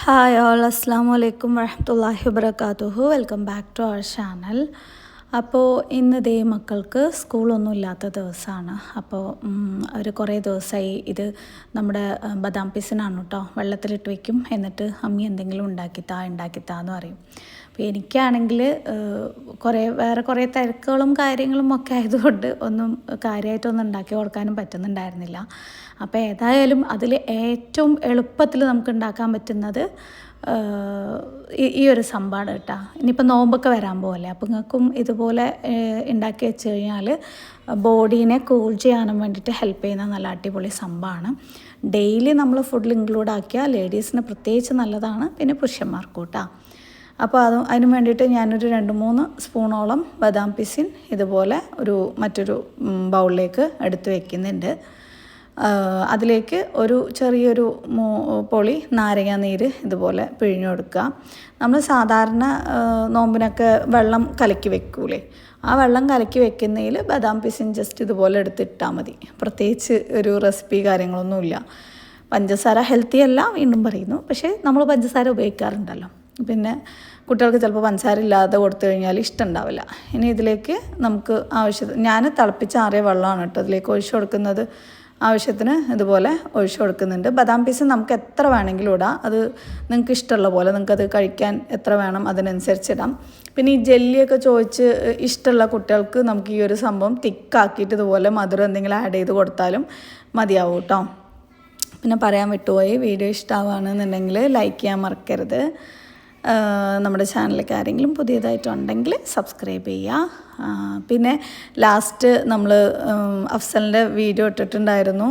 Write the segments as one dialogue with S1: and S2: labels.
S1: Hi all, Assalamu alaikum warahmatullahi wabarakatuh. Welcome back to our channel. അപ്പോൾ ഇന്ന് ദേ മക്കൾക്ക് സ്കൂളൊന്നും ഇല്ലാത്ത ദിവസമാണ്. അപ്പോൾ അവർ കുറേ ദിവസമായി ഇത് നമ്മുടെ ബദാം പിസിനാണ് കേട്ടോ, വെള്ളത്തിലിട്ട് വയ്ക്കും. എന്നിട്ട് അമ്മി എന്തെങ്കിലും ഉണ്ടാക്കിത്താന്ന് പറയും. അപ്പോൾ എനിക്കാണെങ്കിൽ വേറെ കുറേ തിരക്കുകളും കാര്യങ്ങളും ഒക്കെ ആയതുകൊണ്ട് ഒന്നും കാര്യമായിട്ടൊന്നും ഉണ്ടാക്കി കൊടുക്കാനും പറ്റുന്നുണ്ടായിരുന്നില്ല. അപ്പോൾ ഏതായാലും അതിൽ ഏറ്റവും എളുപ്പത്തിൽ നമുക്ക് ഉണ്ടാക്കാൻ പറ്റുന്നത് ഈ ഒരു സംഭവമാണ് കേട്ടോ. ഇനിയിപ്പോൾ നോമ്പൊക്കെ വരാൻ പോകല്ലേ, അപ്പോൾ നിങ്ങൾക്കും ഇതുപോലെ ഉണ്ടാക്കി വെച്ച് കഴിഞ്ഞാൽ ബോഡീനെ കൂൾ ചെയ്യാനും വേണ്ടിയിട്ട് ഹെൽപ്പ് ചെയ്യുന്ന നല്ല അടിപൊളി സംഭവമാണ്. ഡെയിലി നമ്മൾ ഫുഡിൽ ഇൻക്ലൂഡ് ആക്കിയാൽ ലേഡീസിന് പ്രത്യേകിച്ച് നല്ലതാണ്, പിന്നെ പുരുഷന്മാർക്കും കേട്ടോ. അപ്പോൾ അതിന് വേണ്ടിയിട്ട് ഞാനൊരു 2-3 സ്പൂണോളം ബദാം പിസിൻ ഇതുപോലെ മറ്റൊരു ബൗളിലേക്ക് എടുത്ത് വയ്ക്കുന്നുണ്ട്. അതിലേക്ക് ഒരു ചെറിയൊരു പൊളി നാരങ്ങ നീര് ഇതുപോലെ പിഴിഞ്ഞു കൊടുക്കുക. നമ്മൾ സാധാരണ നോമ്പിനൊക്കെ വെള്ളം കലക്കി വെക്കൂലേ, ആ വെള്ളം കലക്കി വെക്കുന്നതിൽ ബദാം പിസിൻ ജസ്റ്റ് ഇതുപോലെ എടുത്തിട്ടാൽ മതി. പ്രത്യേകിച്ച് ഒരു റെസിപ്പി കാര്യങ്ങളൊന്നുമില്ല. പഞ്ചസാര ഹെൽത്തി അല്ല വീണ്ടും പറയുന്നു, പക്ഷേ നമ്മൾ പഞ്ചസാര ഉപയോഗിക്കാറുണ്ടല്ലോ. പിന്നെ കുട്ടികൾക്ക് ചിലപ്പോൾ പഞ്ചസാര ഇല്ലാതെ കൊടുത്തു കഴിഞ്ഞാൽ ഇഷ്ടമുണ്ടാവില്ല. ഇനി ഇതിലേക്ക് നമുക്ക് ഞാൻ തിളപ്പിച്ചാറിയ വെള്ളമാണ് കേട്ടോ ഇതിലേക്ക് ഒഴിച്ചു കൊടുക്കുന്നത്. ആവശ്യത്തിന് ഇതുപോലെ ഒഴിച്ചു കൊടുക്കുന്നുണ്ട്. ബദാം പീസ് നമുക്ക് എത്ര വേണമെങ്കിലും ഇടാം, അത് നിങ്ങൾക്ക് ഇഷ്ടമുള്ള പോലെ നിങ്ങൾക്കത് കഴിക്കാൻ എത്ര വേണം അതിനനുസരിച്ച് ഇടാം. പിന്നെ ഈ ജെല്ലിയൊക്കെ ചോദിച്ച് ഇഷ്ടമുള്ള കുട്ടികൾക്ക് നമുക്ക് ഈ ഒരു സംഭവം തിക്കാക്കിയിട്ട് ഇതുപോലെ മധുരം എന്തെങ്കിലും ആഡ് ചെയ്ത് കൊടുത്താലും മതിയാവും കേട്ടോ. പിന്നെ പറയാൻ വിട്ടുപോയി, വീഡിയോ ഇഷ്ടമാവുകയാണെന്നുണ്ടെങ്കിൽ ലൈക്ക് ചെയ്യാൻ മറക്കരുത്. നമ്മുടെ ചാനലിലേക്ക് ആരെങ്കിലും പുതിയതായിട്ടുണ്ടെങ്കിൽ സബ്സ്ക്രൈബ് ചെയ്യുക. പിന്നെ ലാസ്റ്റ് നമ്മൾ അഫ്സലിൻ്റെ വീഡിയോ ഇട്ടിട്ടുണ്ടായിരുന്നു.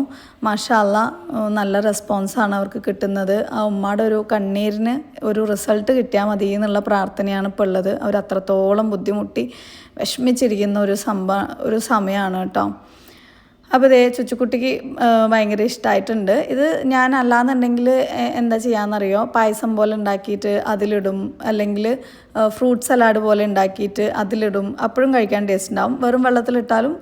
S1: മാഷാ അല്ലാഹ് നല്ല റെസ്പോൺസാണ് അവർക്ക് കിട്ടുന്നത്. ആ ഉമ്മയുടെ ഒരു കണ്ണീരിന് ഒരു റിസൾട്ട് കിട്ടിയാൽ മതി എന്നുള്ള പ്രാർത്ഥനയാണ് ഇപ്പോൾ ഉള്ളത്. അവർ അത്രത്തോളം ബുദ്ധിമുട്ടി വിഷമിച്ചിരിക്കുന്ന ഒരു സമയമാണ് കേട്ടോ. അപ്പോൾ ഇതേ ചുച്ചുക്കുട്ടിക്ക് ഭയങ്കര ഇഷ്ടമായിട്ടുണ്ട്. ഇത് ഞാൻ അല്ലാന്നുണ്ടെങ്കിൽ എന്താ ചെയ്യാമെന്നറിയോ, പായസം പോലെ ഉണ്ടാക്കിയിട്ട് അതിലിടും, അല്ലെങ്കിൽ ഫ്രൂട്ട് സലാഡ് പോലെ ഉണ്ടാക്കിയിട്ട് അതിലിടും. അപ്പോഴും കഴിക്കാൻ ടേസ്റ്റ് ഉണ്ടാവും. വെറും വെള്ളത്തിലിട്ടാലും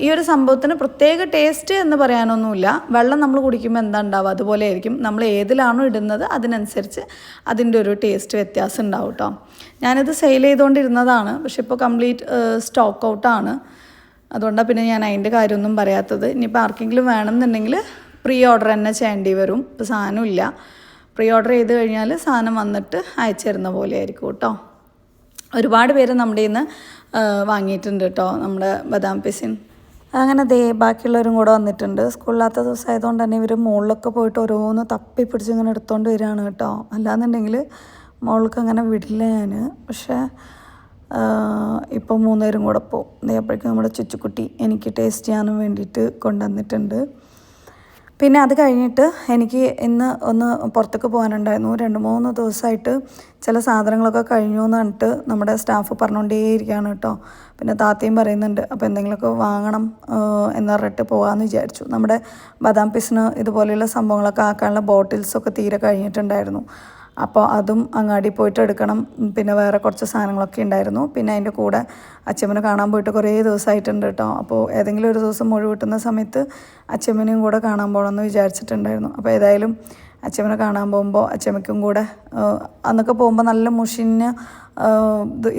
S1: ഈ ഒരു സംഭവത്തിന് പ്രത്യേക ടേസ്റ്റ് എന്ന് പറയാനൊന്നുമില്ല. വെള്ളം നമ്മൾ കുടിക്കുമ്പോൾ എന്താ ഉണ്ടാവുക അതുപോലെ ആയിരിക്കും. നമ്മൾ ഏതിലാണോ ഇടുന്നത് അതിനനുസരിച്ച് അതിൻ്റെ ഒരു ടേസ്റ്റ് വ്യത്യാസം ഉണ്ടാവും കേട്ടോ. ഞാനിത് സെയിൽ ചെയ്തുകൊണ്ടിരുന്നതാണ്, പക്ഷെ ഇപ്പോൾ കംപ്ലീറ്റ് സ്റ്റോക്ക് ഔട്ടാണ്. അതുകൊണ്ടാണ് പിന്നെ ഞാൻ അതിൻ്റെ കാര്യമൊന്നും പറയാത്തത്. ഇനിയിപ്പോൾ ആർക്കെങ്കിലും വേണമെന്നുണ്ടെങ്കിൽ പ്രീ ഓർഡർ തന്നെ ചെയ്യേണ്ടി വരും. ഇപ്പോൾ സാധനമില്ല, പ്രീ ഓർഡർ ചെയ്ത് കഴിഞ്ഞാൽ സാധനം വന്നിട്ട് അയച്ചു തരുന്ന പോലെ ആയിരിക്കും കേട്ടോ. ഒരുപാട് പേര് നമ്മുടെ ഇന്ന് വാങ്ങിയിട്ടുണ്ട് കേട്ടോ നമ്മുടെ ബദാം പിസിൻ. അങ്ങനെ ബാക്കിയുള്ളവരും കൂടെ വന്നിട്ടുണ്ട്. സ്കൂളില്ലാത്ത ദിവസമായതുകൊണ്ട് തന്നെ ഇവർ മുകളിലൊക്കെ പോയിട്ട് ഓരോന്ന് തപ്പി പിടിച്ച് ഇങ്ങനെ എടുത്തുകൊണ്ട് വരികയാണ് കേട്ടോ. അല്ലാന്നുണ്ടെങ്കിൽ മുകൾക്ക് അങ്ങനെ വിടില്ല ഞാൻ. പക്ഷേ ഇപ്പോൾ 3 പേരും കൂടെ പോകും. അപ്പോഴേക്കും നമ്മുടെ ചുച്ചുക്കുട്ടി എനിക്ക് ടേസ്റ്റ് ചെയ്യാനും വേണ്ടിയിട്ട് കൊണ്ടുവന്നിട്ടുണ്ട്. പിന്നെ അത് കഴിഞ്ഞിട്ട് എനിക്ക് ഇന്ന് ഒന്ന് പുറത്തേക്ക് പോകാനുണ്ടായിരുന്നു. 2-3 ദിവസമായിട്ട് ചില സാധനങ്ങളൊക്കെ കഴിഞ്ഞു എന്ന് പറഞ്ഞിട്ട് നമ്മുടെ സ്റ്റാഫ് പറഞ്ഞുകൊണ്ടേയിരിക്കുകയാണ് കേട്ടോ. പിന്നെ താത്തയും പറയുന്നുണ്ട്, അപ്പോൾ എന്തെങ്കിലുമൊക്കെ വാങ്ങണം എന്ന് പറഞ്ഞിട്ട് പോകാമെന്ന് വിചാരിച്ചു. നമ്മുടെ ബദാം പിസിന് ഇതുപോലെയുള്ള സംഭവങ്ങളൊക്കെ ആക്കാനുള്ള ബോട്ടിൽസൊക്കെ തീരെ കഴിഞ്ഞിട്ടുണ്ടായിരുന്നു. അപ്പോൾ അതും അങ്ങാടി പോയിട്ട് എടുക്കണം. പിന്നെ വേറെ കുറച്ച് സാധനങ്ങളൊക്കെ ഉണ്ടായിരുന്നു. പിന്നെ അതിൻ്റെ കൂടെ അച്ഛമ്മനെ കാണാൻ പോയിട്ട് കുറേ ദിവസമായിട്ടുണ്ട് കേട്ടോ. അപ്പോൾ ഏതെങ്കിലും ഒരു ദിവസം ഒഴിവ് കിട്ടുന്ന സമയത്ത് അച്ഛമ്മനെയും കൂടെ കാണാൻ പോകണമെന്ന് വിചാരിച്ചിട്ടുണ്ടായിരുന്നു. അപ്പോൾ ഏതായാലും അച്ഛമ്മനെ കാണാൻ പോകുമ്പോൾ അച്ഛമ്മയ്ക്കും കൂടെ അന്നൊക്കെ പോകുമ്പോൾ നല്ല മുഷിഞ്ഞ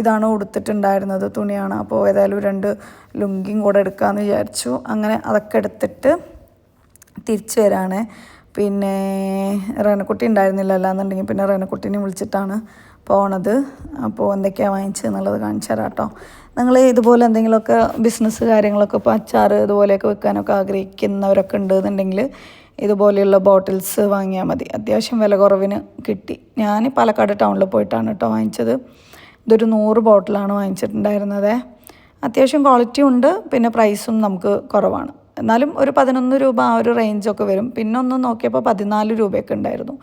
S1: ഇതാണ് ഉടുത്തിട്ടുണ്ടായിരുന്നത്, തുണിയാണ്. അപ്പോൾ ഏതായാലും 2 ലുങ്കിയും കൂടെ എടുക്കാമെന്ന് വിചാരിച്ചു. അങ്ങനെ അതൊക്കെ എടുത്തിട്ട് തിരിച്ചു വരാണ്. പിന്നെ റേനക്കുട്ടി ഉണ്ടായിരുന്നില്ല, അല്ലാന്നുണ്ടെങ്കിൽ പിന്നെ റേനക്കുട്ടീനെ വിളിച്ചിട്ടാണ് പോണത്. അപ്പോൾ എന്തൊക്കെയാണ് വാങ്ങിച്ചതെന്നുള്ളത് കാണിച്ചു തരാം കേട്ടോ. നിങ്ങൾ ഇതുപോലെ എന്തെങ്കിലുമൊക്കെ ബിസിനസ് കാര്യങ്ങളൊക്കെ ഇപ്പോൾ അച്ചാർ ഇതുപോലെയൊക്കെ വെക്കാനൊക്കെ ആഗ്രഹിക്കുന്നവരൊക്കെ ഉണ്ടെന്നുണ്ടെങ്കിൽ ഇതുപോലെയുള്ള ബോട്ടിൽസ് വാങ്ങിയാൽ മതി. അത്യാവശ്യം വില കുറവിന് കിട്ടി. ഞാൻ പാലക്കാട് ടൗണിൽ പോയിട്ടാണ് കേട്ടോ വാങ്ങിച്ചത്. ഇതൊരു 100 ബോട്ടിലാണ് വാങ്ങിച്ചിട്ടുണ്ടായിരുന്നത്. അത്യാവശ്യം ക്വാളിറ്റി ഉണ്ട്, പിന്നെ പ്രൈസും നമുക്ക് കുറവാണ്. എന്നാലും ഒരു 11 രൂപ ആ ഒരു റേഞ്ചൊക്കെ വരും. പിന്നെ ഒന്ന് നോക്കിയപ്പോൾ 14 രൂപയൊക്കെ ഉണ്ടായിരുന്നു.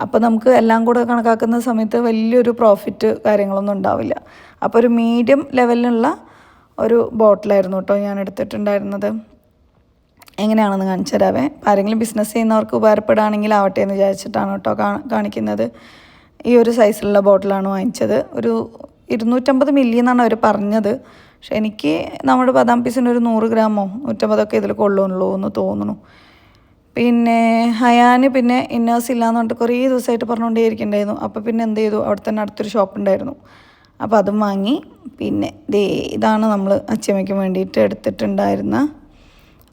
S1: അപ്പോൾ നമുക്ക് എല്ലാം കൂടെ കണക്കാക്കുന്ന സമയത്ത് വലിയൊരു പ്രോഫിറ്റ് കാര്യങ്ങളൊന്നും ഉണ്ടാവില്ല. അപ്പോൾ ഒരു മീഡിയം ലെവലിലുള്ള ഒരു ബോട്ടിലായിരുന്നു കേട്ടോ ഞാൻ എടുത്തിട്ടുണ്ടായിരുന്നത്. എങ്ങനെയാണെന്ന് കാണിച്ചു തരാവേ. ആരെങ്കിലും ബിസിനസ് ചെയ്യുന്നവർക്ക് ഉപകാരപ്പെടുകയാണെങ്കിൽ ആവട്ടെ എന്ന് വിചാരിച്ചിട്ടാണ് കേട്ടോ കാണിക്കുന്നത്. ഈ ഒരു സൈസിലുള്ള ബോട്ടിലാണ് വാങ്ങിച്ചത്. ഒരു 250 മില്ലി എന്നാണ് അവർ പറഞ്ഞത്. പക്ഷെ എനിക്ക് നമ്മുടെ ബദാം പീസിന് ഒരു 100 ഗ്രാമോ 150 ഇതിൽ കൊള്ളുള്ളൂ എന്ന് തോന്നുന്നു. പിന്നെ ഹയാന് പിന്നെ ഇന്നേഴ്സ് ഇല്ലയെന്ന് പറഞ്ഞിട്ട് കുറേ ദിവസമായിട്ട് പറഞ്ഞുകൊണ്ടേ ഇരിക്കണ്ടായിരുന്നു. അപ്പോൾ പിന്നെ എന്ത് ചെയ്തു, അവിടെ തന്നെ അടുത്തൊരു ഷോപ്പ് ഉണ്ടായിരുന്നു, അപ്പോൾ അതും വാങ്ങി. പിന്നെ ഇതാണ് നമ്മൾ അച്ചമ്മയ്ക്ക് വേണ്ടിയിട്ട് എടുത്തിട്ടുണ്ടായിരുന്ന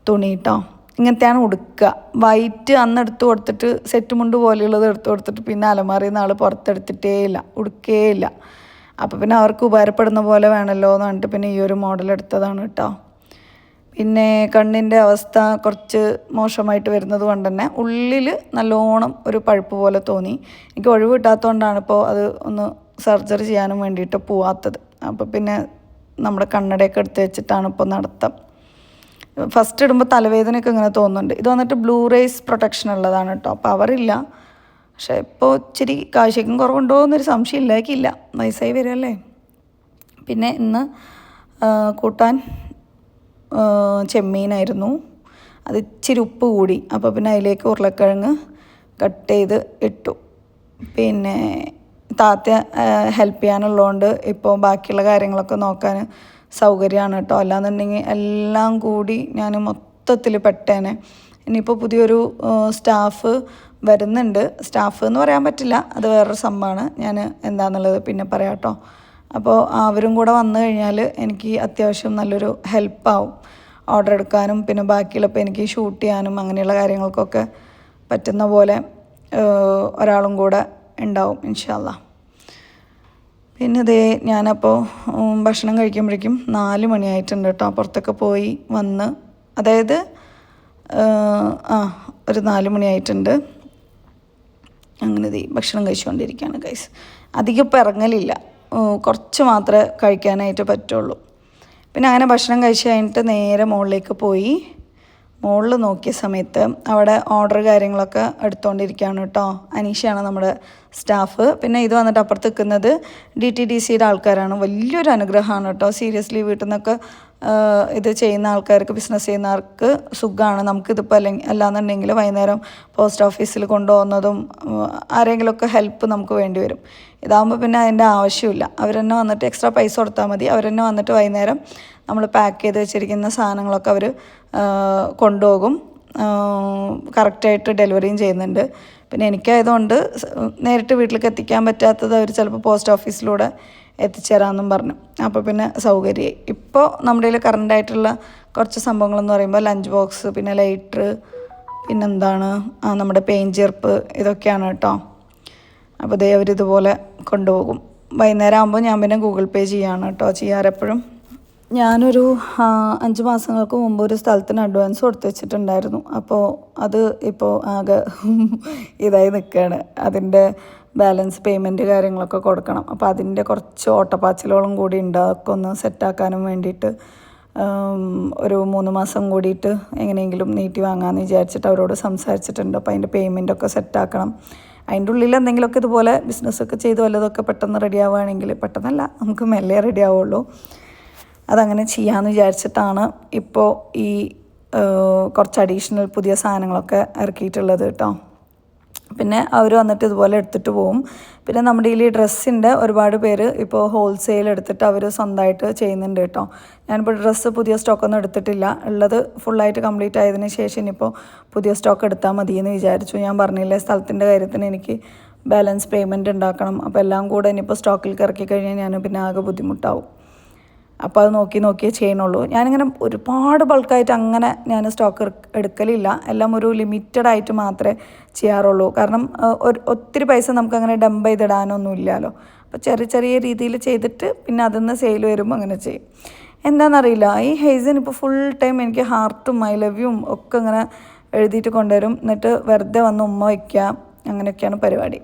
S1: തുണി കേട്ടോ. ഇങ്ങനത്തെയാണ് ഉടുക്കുക. വൈറ്റ് അന്ന് എടുത്ത് കൊടുത്തിട്ട് സെറ്റ് മുണ്ട് പോലെയുള്ളത് എടുത്ത് കൊടുത്തിട്ട് പിന്നെ അലമാറിയിൽ നിന്ന് ആൾ പുറത്തെടുത്തിട്ടേ ഇല്ല, ഉടുക്കേ ഇല്ല. അപ്പോൾ പിന്നെ അവർക്ക് ഉപകാരപ്പെടുന്ന പോലെ വേണമല്ലോ എന്ന് പറഞ്ഞിട്ട് പിന്നെ ഈ ഒരു മോഡൽ എടുത്തതാണ് കേട്ടോ. പിന്നെ കണ്ണിൻ്റെ അവസ്ഥ കുറച്ച് മോശമായിട്ട് വരുന്നത് കൊണ്ട് തന്നെ ഉള്ളിൽ നല്ലോണം ഒരു പഴുപ്പ് പോലെ തോന്നി. എനിക്ക് ഒഴിവ് കിട്ടാത്തതുകൊണ്ടാണ് ഇപ്പോൾ അത് ഒന്ന് സർജറി ചെയ്യാനും വേണ്ടിയിട്ട് പോവാത്തത്. അപ്പോൾ പിന്നെ നമ്മുടെ കണ്ണടയൊക്കെ എടുത്ത് വെച്ചിട്ടാണ് ഇപ്പോൾ നടത്തം. ഫസ്റ്റ് ഇടുമ്പോൾ തലവേദനയൊക്കെ ഇങ്ങനെ തോന്നുന്നുണ്ട്. ഇത് വന്നിട്ട് ബ്ലൂ റേസ് പ്രൊട്ടക്ഷൻ ഉള്ളതാണ് കേട്ടോ, പവറില്ല. പക്ഷേ ഇപ്പോൾ ഇച്ചിരി കാഴ്ചയ്ക്കും കുറവുണ്ടോ എന്നൊരു സംശയം ഇല്ലാക്കില്ല, വയസ്സായി വരുമല്ലേ. പിന്നെ ഇന്ന് കൂട്ടാൻ ചെമ്മീനായിരുന്നു. അത് ഇച്ചിരി ഉപ്പ് കൂടി, അപ്പോൾ പിന്നെ അതിലേക്ക് ഉരുളക്കിഴങ്ങ് കട്ട് ചെയ്ത് ഇട്ടു. പിന്നെ താത്ത ഹെൽപ്പ് ചെയ്യാനുള്ളതുകൊണ്ട് ഇപ്പോൾ ബാക്കിയുള്ള കാര്യങ്ങളൊക്കെ നോക്കാൻ സൗകര്യമാണ് കേട്ടോ. അല്ലാന്നുണ്ടെങ്കിൽ എല്ലാം കൂടി ഞാൻ മൊത്തത്തിൽ പെട്ടേനെ. ഇനിയിപ്പോൾ പുതിയൊരു സ്റ്റാഫ് വരുന്നുണ്ട്. സ്റ്റാഫ് എന്ന് പറയാൻ പറ്റില്ല, അത് വേറൊരു സംഭവമാണ്. ഞാൻ എന്താണെന്നുള്ളത് പിന്നെ പറയാം കേട്ടോ. അപ്പോൾ അവരും കൂടെ വന്നു കഴിഞ്ഞാൽ എനിക്ക് അത്യാവശ്യം നല്ലൊരു ഹെൽപ്പാവും ഓർഡർ എടുക്കാനും പിന്നെ ബാക്കിയുള്ള ഇപ്പോൾ എനിക്ക് ഷൂട്ട് ചെയ്യാനും അങ്ങനെയുള്ള കാര്യങ്ങൾക്കൊക്കെ പറ്റുന്ന പോലെ ഒരാളും കൂടെ ഉണ്ടാവും ഇൻഷാ അല്ലാ. പിന്നെ ദേ ഞാനപ്പോൾ ഭക്ഷണം കഴിക്കുമ്പോഴേക്കും 4 മണിയായിട്ടുണ്ട് കേട്ടോ. പുറത്തൊക്കെ പോയി വന്ന്, അതായത് ഒരു 4 മണിയായിട്ടുണ്ട്. അങ്ങനെ ദേ ഭക്ഷണം കഴിച്ചുകൊണ്ടിരിക്കുകയാണ് ഗൈസ്. അധികം ഇപ്പോൾ ഇറങ്ങലില്ല, കുറച്ച് മാത്രമേ കഴിക്കാനായിട്ട് പറ്റുള്ളൂ. പിന്നെ അങ്ങനെ ഭക്ഷണം കഴിച്ച് കഴിഞ്ഞിട്ട് നേരെ മുകളിലേക്ക് പോയി. മുകളിൽ നോക്കിയ സമയത്ത് അവിടെ ഓർഡർ കാര്യങ്ങളൊക്കെ എടുത്തുകൊണ്ടിരിക്കുകയാണ് കേട്ടോ. അനീഷയാണ് നമ്മുടെ സ്റ്റാഫ്. പിന്നെ ഇത് വന്നിട്ട് അപ്പുറത്ത് നിൽക്കുന്നത് DTDCയുടെ ആൾക്കാരാണ്. വലിയൊരു അനുഗ്രഹമാണ് കേട്ടോ, സീരിയസ്ലി. വീട്ടിൽ നിന്നൊക്കെ ഇത് ചെയ്യുന്ന ആൾക്കാർക്ക്, ബിസിനസ് ചെയ്യുന്നവർക്ക് സുഖമാണ്. നമുക്കിതിപ്പോൾ അല്ലാന്നുണ്ടെങ്കിൽ വൈകുന്നേരം പോസ്റ്റ് ഓഫീസിൽ കൊണ്ടുപോകുന്നതും ആരെങ്കിലുമൊക്കെ ഹെൽപ്പ് നമുക്ക് വേണ്ടി വരും. ഇതാകുമ്പോൾ പിന്നെ അതിൻ്റെ ആവശ്യമില്ല. അവർ തന്നെ വന്നിട്ട് എക്സ്ട്രാ പൈസ കൊടുത്താൽ മതി. അവർ തന്നെ വന്നിട്ട് വൈകുന്നേരം നമ്മൾ പാക്ക് ചെയ്ത് വെച്ചിരിക്കുന്ന സാധനങ്ങളൊക്കെ അവർ കൊണ്ടുപോകും. കറക്റ്റായിട്ട് ഡെലിവറിയും ചെയ്യുന്നുണ്ട്. പിന്നെ എനിക്കായതുകൊണ്ട് നേരിട്ട് വീട്ടിലേക്ക് എത്തിക്കാൻ പറ്റാത്തത് അവർ ചിലപ്പോൾ പോസ്റ്റ് ഓഫീസിലൂടെ എത്തിച്ചേരാമെന്നും പറഞ്ഞു. അപ്പോൾ പിന്നെ സൗകര്യമായി. ഇപ്പോൾ നമ്മുടെ കയ്യിൽ കറണ്ടായിട്ടുള്ള കുറച്ച് സംഭവങ്ങളെന്ന് പറയുമ്പോൾ ലഞ്ച് ബോക്സ്, പിന്നെ ലൈറ്റർ, പിന്നെന്താണ് നമ്മുടെ പെയിൻറ്റ് ചെറുപ്പ്, ഇതൊക്കെയാണ് കേട്ടോ. അപ്പോൾ ദേ അവരിതുപോലെ കൊണ്ടുപോകും. വൈകുന്നേരം ആകുമ്പോൾ ഞാൻ പിന്നെ ഗൂഗിൾ പേ ചെയ്യാണ് കേട്ടോ ചെയ്യാറെപ്പോഴും. ഞാനൊരു 5 മാസങ്ങൾക്ക് മുമ്പ് ഒരു സ്ഥലത്തിന് അഡ്വാൻസ് കൊടുത്ത് വെച്ചിട്ടുണ്ടായിരുന്നു. അപ്പോൾ അത് ഇപ്പോൾ ആകെ ഇതായി നിൽക്കുകയാണ്. അതിൻ്റെ ബാലൻസ് പേയ്മെൻറ്റ് കാര്യങ്ങളൊക്കെ കൊടുക്കണം. അപ്പോൾ അതിൻ്റെ കുറച്ച് ഓട്ടപ്പാച്ചിലോളം കൂടി ഉണ്ട്. അതൊക്കെ ഒന്ന് സെറ്റാക്കാനും വേണ്ടിയിട്ട് ഒരു 3 മാസം കൂടിയിട്ട് എങ്ങനെയെങ്കിലും നീട്ടി വാങ്ങാമെന്ന് വിചാരിച്ചിട്ട് അവരോട് സംസാരിച്ചിട്ടുണ്ട്. അപ്പോൾ അതിൻ്റെ പേയ്മെൻറ്റൊക്കെ സെറ്റാക്കണം. അതിൻ്റെ ഉള്ളിൽ എന്തെങ്കിലുമൊക്കെ ഇതുപോലെ ബിസിനസ്സൊക്കെ ചെയ്ത് വല്ലതൊക്കെ പെട്ടെന്ന് റെഡി ആവുകയാണെങ്കിൽ, പെട്ടെന്നല്ല, നമുക്ക് മെല്ലെ റെഡി ആവുള്ളൂ, അതങ്ങനെ ചെയ്യാമെന്ന് വിചാരിച്ചിട്ടാണ് ഇപ്പോൾ ഈ കുറച്ച് അഡീഷണൽ പുതിയ സാധനങ്ങളൊക്കെ ഇറക്കിയിട്ടുള്ളത് കേട്ടോ. പിന്നെ അവർ വന്നിട്ട് ഇതുപോലെ എടുത്തിട്ട് പോവും. പിന്നെ നമ്മുടെ ഈ ഡ്രസ്സിൻ്റെ ഒരുപാട് പേര് ഇപ്പോൾ ഹോൾസെയിൽ എടുത്തിട്ട് അവർ സ്വന്തമായിട്ട് ചെയ്യുന്നുണ്ട് കേട്ടോ. ഞാനിപ്പോൾ ഡ്രസ്സ് പുതിയ സ്റ്റോക്കൊന്നും എടുത്തിട്ടില്ല. ഉള്ളത് ഫുള്ളായിട്ട് കംപ്ലീറ്റ് ആയതിനു ശേഷം ഇനിയിപ്പോൾ പുതിയ സ്റ്റോക്ക് എടുത്താൽ മതിയെന്ന് വിചാരിച്ചു. ഞാൻ പറഞ്ഞില്ലേ, സ്ഥലത്തിൻ്റെ കാര്യത്തിന് എനിക്ക് ബാലൻസ് പേയ്മെൻറ്റ് ഉണ്ടാക്കണം. അപ്പോൾ എല്ലാം കൂടെ ഇനിയിപ്പോൾ സ്റ്റോക്കിൽ ഇറക്കി കഴിഞ്ഞാൽ ഞാൻ പിന്നെ ആകെ ബുദ്ധിമുട്ടാവും. അപ്പോൾ അത് നോക്കിയേ ചെയ്യണുള്ളൂ. ഞാനിങ്ങനെ ഒരുപാട് ബൾക്കായിട്ട് അങ്ങനെ ഞാൻ സ്റ്റോക്ക് എടുക്കലില്ല. എല്ലാം ഒരു ലിമിറ്റഡ് ആയിട്ട് മാത്രമേ ചെയ്യാറുള്ളൂ. കാരണം ഒത്തിരി പൈസ നമുക്കങ്ങനെ ഡംപ് ചെയ്തിടാനൊന്നും ഇല്ലല്ലോ. അപ്പോൾ ചെറിയ രീതിയിൽ ചെയ്തിട്ട് പിന്നെ അതിൽ നിന്ന് സെയിൽ വരുമ്പോൾ അങ്ങനെ ചെയ്യും. എന്താണെന്നറിയില്ല, ഈ ഹെയ്സൻ ഇപ്പോൾ ഫുൾ ടൈം എനിക്ക് ഹാർട്ടും ഐ ലവ് യും ഒക്കെ ഇങ്ങനെ എഴുതിയിട്ട് കൊണ്ടുവരും. എന്നിട്ട് വെറുതെ വന്ന് ഉമ്മ വയ്ക്കുക, അങ്ങനെയൊക്കെയാണ് പരിപാടി.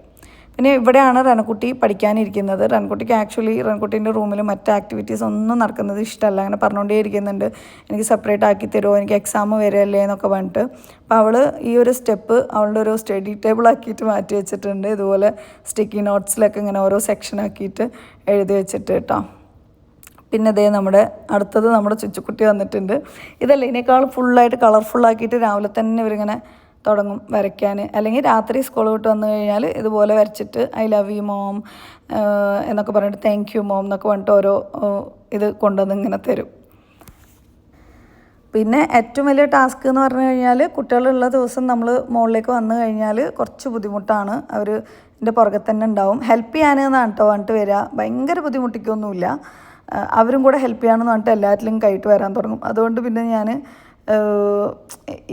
S1: പിന്നെ ഇവിടെയാണ് റനക്കുട്ടി പഠിക്കാനിരിക്കുന്നത്. റനക്കുട്ടീൻ്റെ റൂമിൽ മറ്റ് ആക്ടിവിറ്റീസ് ഒന്നും നടക്കുന്നത് ഇഷ്ടമല്ല. അങ്ങനെ പറഞ്ഞുകൊണ്ടേ ഇരിക്കുന്നുണ്ട്, എനിക്ക് സെപ്പറേറ്റ് ആക്കി തരുമോ, എനിക്ക് എക്സാം വരികയല്ലേ എന്നൊക്കെ പറഞ്ഞിട്ട്. അപ്പോൾ അവൾ ഈ ഒരു സ്റ്റെപ്പ് അവളുടെ ഒരു സ്റ്റഡി ടേബിൾ ആക്കിയിട്ട് മാറ്റി വെച്ചിട്ടുണ്ട്. ഇതുപോലെ സ്റ്റിക്കി നോട്ട്സിലൊക്കെ ഇങ്ങനെ ഓരോ സെക്ഷൻ ആക്കിയിട്ട് എഴുതി വെച്ചിട്ട് കേട്ടോ. പിന്നെ ഇതേ അടുത്തത് നമ്മുടെ ചുച്ചുക്കുട്ടി വന്നിട്ടുണ്ട്. ഇതല്ല, ഇതിനേക്കാൾ ഫുള്ളായിട്ട് കളർഫുള്ളാക്കിയിട്ട് രാവിലെ തന്നെ ഇവരിങ്ങനെ തുടങ്ങും വരയ്ക്കാൻ. അല്ലെങ്കിൽ രാത്രി സ്കൂൾ വിട്ട് വന്നു കഴിഞ്ഞാൽ ഇതുപോലെ വരച്ചിട്ട് ഐ ലവ് യു മോം എന്നൊക്കെ പറഞ്ഞിട്ട് താങ്ക് യു മോം എന്നൊക്കെ പറഞ്ഞിട്ട് ഓരോ ഇത് കൊണ്ടുവന്ന് ഇങ്ങനെ തരും. പിന്നെ ഏറ്റവും വലിയ ടാസ്ക് എന്ന് പറഞ്ഞു കഴിഞ്ഞാൽ കുട്ടികളുള്ള ദിവസം നമ്മൾ മുകളിലേക്ക് വന്നു കഴിഞ്ഞാൽ കുറച്ച് ബുദ്ധിമുട്ടാണ്. അവർ എൻ്റെ പുറകെ തന്നെ ഉണ്ടാവും. ഹെൽപ്പ് ചെയ്യാനെന്നാണ് കേട്ടോ പറഞ്ഞിട്ട് വരിക. ഭയങ്കര ബുദ്ധിമുട്ടിക്കൊന്നുമില്ല. അവരും കൂടെ ഹെൽപ്പ് ചെയ്യാമെന്ന് പറഞ്ഞിട്ട് എല്ലാറ്റിലും കയറ്റ് വരാൻ തുടങ്ങും. അതുകൊണ്ട് പിന്നെ ഞാൻ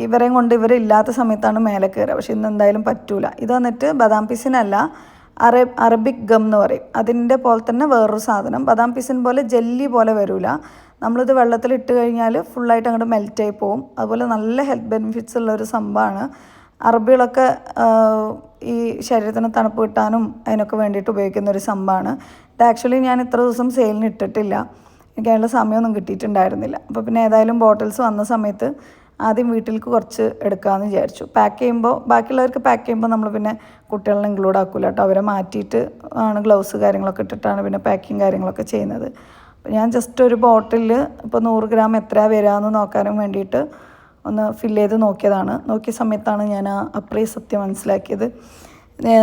S1: ഇവരെയും കൊണ്ട് ഇവരില്ലാത്ത സമയത്താണ് മേലെ കയറുക. പക്ഷെ ഇന്ന് എന്തായാലും പറ്റൂല. ഇത് വന്നിട്ട് ബദാം പിസിനല്ല, അറബിക് ഗം എന്ന് പറയും. അതിൻ്റെ പോലെ തന്നെ വേറൊരു സാധനം. ബദാം പിസിൻ പോലെ ജെല്ലി പോലെ വരില്ല. നമ്മളിത് വെള്ളത്തിൽ ഇട്ട് കഴിഞ്ഞാൽ ഫുള്ളായിട്ട് അങ്ങോട്ട് മെൽറ്റായി പോവും. അതുപോലെ നല്ല ഹെൽത്ത് ബെനിഫിറ്റ്സ് ഉള്ളൊരു സംഭവമാണ്. അറബികളൊക്കെ ഈ ശരീരത്തിന് തണുപ്പ് കിട്ടാനും അതിനൊക്കെ വേണ്ടിയിട്ട് ഉപയോഗിക്കുന്ന ഒരു സംഭവമാണ്. ഇത് ആക്ച്വലി ഞാൻ ഇത്ര ദിവസം സെയിലിന് ഇട്ടിട്ടില്ല. എനിക്ക് അതിനുള്ള സമയമൊന്നും കിട്ടിയിട്ടുണ്ടായിരുന്നില്ല. അപ്പോൾ പിന്നെ ഏതായാലും ബോട്ടിൽസ് വന്ന സമയത്ത് ആദ്യം വീട്ടിലേക്ക് കുറച്ച് എടുക്കാമെന്ന് വിചാരിച്ചു. പാക്ക് ചെയ്യുമ്പോൾ ബാക്കിയുള്ളവർക്ക് പാക്ക് ചെയ്യുമ്പോൾ നമ്മൾ പിന്നെ കുട്ടികളെ ഇൻക്ലൂഡ് ആക്കില്ല കേട്ടോ. അവരെ മാറ്റിയിട്ട് ആണ് ഗ്ലൗസ് കാര്യങ്ങളൊക്കെ ഇട്ടിട്ടാണ് പിന്നെ പാക്കിങ് കാര്യങ്ങളൊക്കെ ചെയ്യുന്നത്. അപ്പോൾ ഞാൻ ജസ്റ്റ് ഒരു ബോട്ടിൽ ഇപ്പോൾ 100 ഗ്രാം എത്രയാണ് വരികയെന്ന് നോക്കാനും വേണ്ടിയിട്ട് ഒന്ന് ഫില്ല് ചെയ്ത് നോക്കിയതാണ്. നോക്കിയ സമയത്താണ് ഞാൻ അപ്പളേ സത്യം മനസ്സിലാക്കിയത്.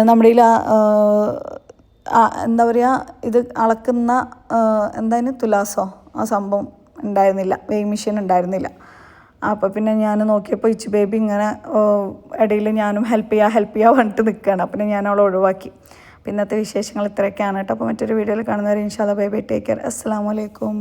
S1: നമ്മുടെ കയ്യിൽ എന്താ പറയുക, ഇത് അളക്കുന്ന എന്തായാലും തുലാസോ ആ സംഭവം ഉണ്ടായിരുന്നില്ല, വെയിങ് മെഷീൻ ഉണ്ടായിരുന്നില്ല. അപ്പോൾ പിന്നെ ഞാൻ നോക്കിയപ്പോൾ ഇച്ച് ബേബി ഇങ്ങനെ ഇടയിൽ ഞാനും ഹെൽപ്പ് ചെയ്യുക പറഞ്ഞിട്ട് നിൽക്കുകയാണ്. അപ്പോൾ ഞാൻ അവളെ ഒഴിവാക്കി. അപ്പോൾ ഇന്നത്തെ വിശേഷങ്ങൾ ഇത്രയൊക്കെയാണ് കേട്ടോ. അപ്പോൾ മറ്റൊരു വീഡിയോയിൽ കാണുന്നവരെ ഇൻഷാ അല്ലാഹ് ബൈ ബൈ, ടേക്ക് കെയർ, അസ്സലാമു അലൈക്കും.